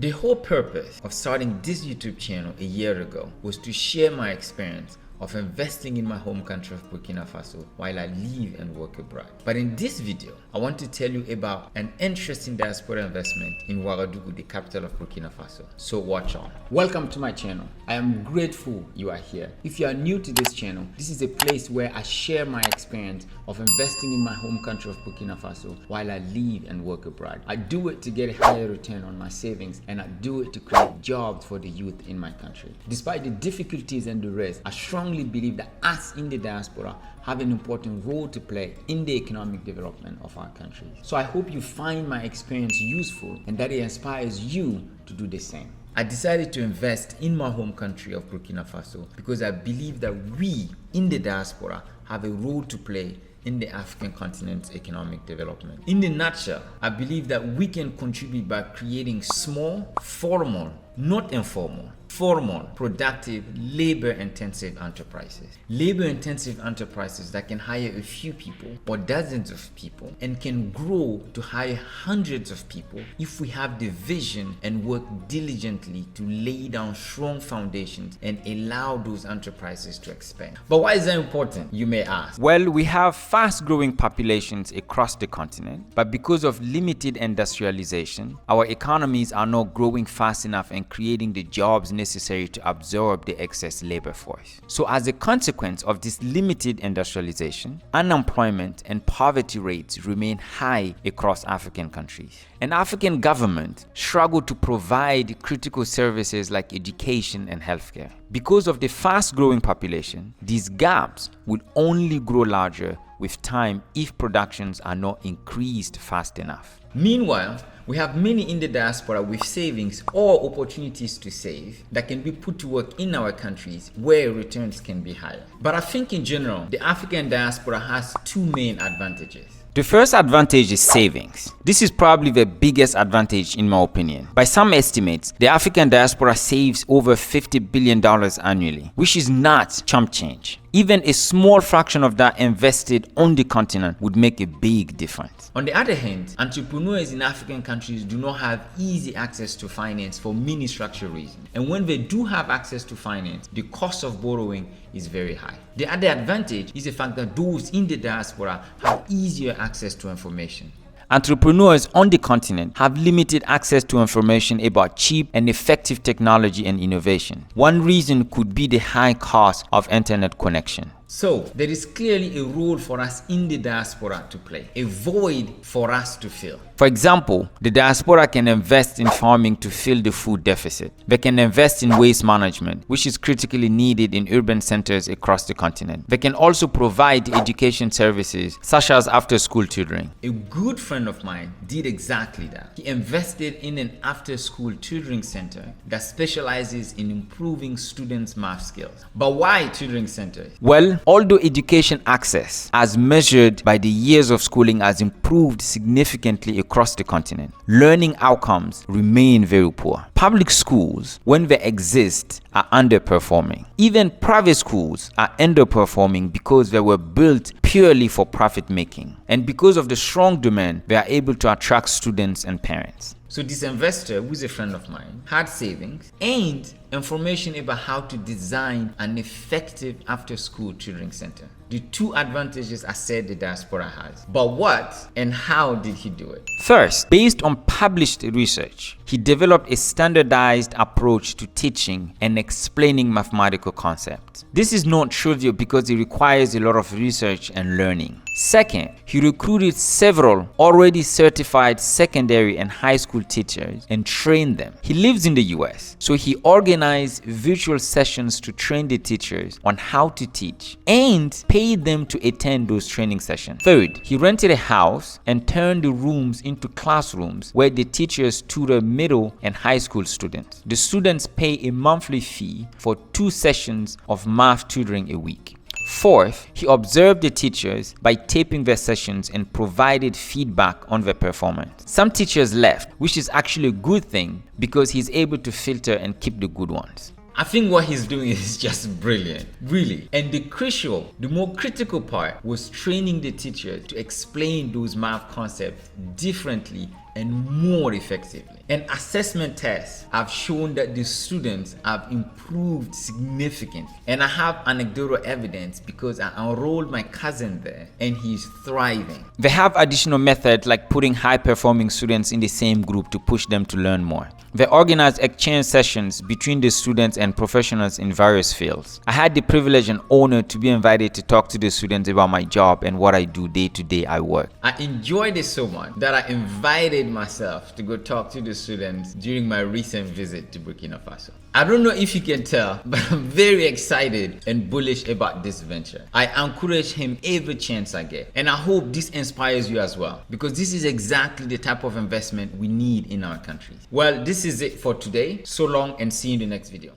The whole purpose of starting this YouTube channel a year ago was to share my experience of investing in my home country of Burkina Faso while I live and work abroad. But in this video, I want to tell you about an interesting diaspora investment in Ouagadougou, the capital of Burkina Faso. So watch on. Welcome to my channel. I am grateful you are here. If you are new to this channel, this is a place where I share my experience of investing in my home country of Burkina Faso while I live and work abroad. I do it to get a higher return on my savings, and I do it to create jobs for the youth in my country. Despite the difficulties and the rest, I strongly believe that us in the diaspora have an important role to play in the economic development of our countries. So I hope you find my experience useful and that it inspires you to do the same. I decided to invest in my home country of Burkina Faso because I believe that we in the diaspora have a role to play in the African continent's economic development. In a nutshell, I believe that we can contribute by creating small, formal, not informal, formal, productive, labor-intensive enterprises. Labor-intensive enterprises that can hire a few people or dozens of people and can grow to hire hundreds of people if we have the vision and work diligently to lay down strong foundations and allow those enterprises to expand. But why is that important, you may ask? Well, we have fast-growing populations across the continent, but because of limited industrialization, our economies are not growing fast enough and creating the jobs necessary to absorb the excess labor force. So as a consequence of this limited industrialization, unemployment and poverty rates remain high across African countries. And African governments struggle to provide critical services like education and healthcare. Because of the fast-growing population, these gaps will only grow larger with time if productions are not increased fast enough. Meanwhile, we have many in the diaspora with savings or opportunities to save that can be put to work in our countries where returns can be higher. But I think in general, the African diaspora has two main advantages. The first advantage is savings. This is probably the biggest advantage in my opinion. By some estimates, the African diaspora saves over $50 billion annually, which is not chump change. Even a small fraction of that invested on the continent would make a big difference. On the other hand, entrepreneurs in African countries do not have easy access to finance for many structural reasons. And when they do have access to finance, the cost of borrowing is very high. The other advantage is the fact that those in the diaspora have easier access to information. Entrepreneurs on the continent have limited access to information about cheap and effective technology and innovation. One reason could be the high cost of internet connection. So there is clearly a role for us in the diaspora to play, a void for us to fill. For example, the diaspora can invest in farming to fill the food deficit. They can invest in waste management, which is critically needed in urban centers across the continent. They can also provide education services such as after-school tutoring. A good friend of mine did exactly that. He invested in an after-school tutoring center that specializes in improving students' math skills. But why tutoring centers? Well, although education access, as measured by the years of schooling, has improved significantly across the continent, learning outcomes remain very poor. Public schools, when they exist, are underperforming. Even private schools are underperforming because they were built purely for profit making. And because of the strong demand, they are able to attract students and parents. So this investor, who's a friend of mine, had savings and information about how to design an effective after-school tutoring center. The two advantages I said the diaspora has. But what and how did he do it? First, based on published research, he developed a standardized approach to teaching and explaining mathematical concepts. This is not trivial because it requires a lot of research and learning. Second, he recruited several already certified secondary and high school teachers and trained them. He lives in the US, so he organized virtual sessions to train the teachers on how to teach and paid them to attend those training sessions. Third, he rented a house and turned the rooms into classrooms where the teachers tutor middle and high school students. The students pay a monthly fee for 2 sessions of math tutoring a week. Fourth, he observed the teachers by taping their sessions and provided feedback on their performance. Some teachers left, which is actually a good thing because he's able to filter and keep the good ones. I think what he's doing is just brilliant, really. And the more critical part was training the teachers to explain those math concepts differently and more effectively. And assessment tests have shown that the students have improved significantly. And I have anecdotal evidence because I enrolled my cousin there and he's thriving. They have additional methods like putting high-performing students in the same group to push them to learn more. They organize exchange sessions between the students and professionals in various fields. I had the privilege and honor to be invited to talk to the students about my job and what I do day to day at work. I enjoyed it so much that I invited myself to go talk to the students during my recent visit to Burkina Faso. I don't know if you can tell, but I'm very excited and bullish about this venture. I encourage him every chance I get, and I hope this inspires you as well, because this is exactly the type of investment we need in our country. Well, this is it for today. So long, and see you in the next video.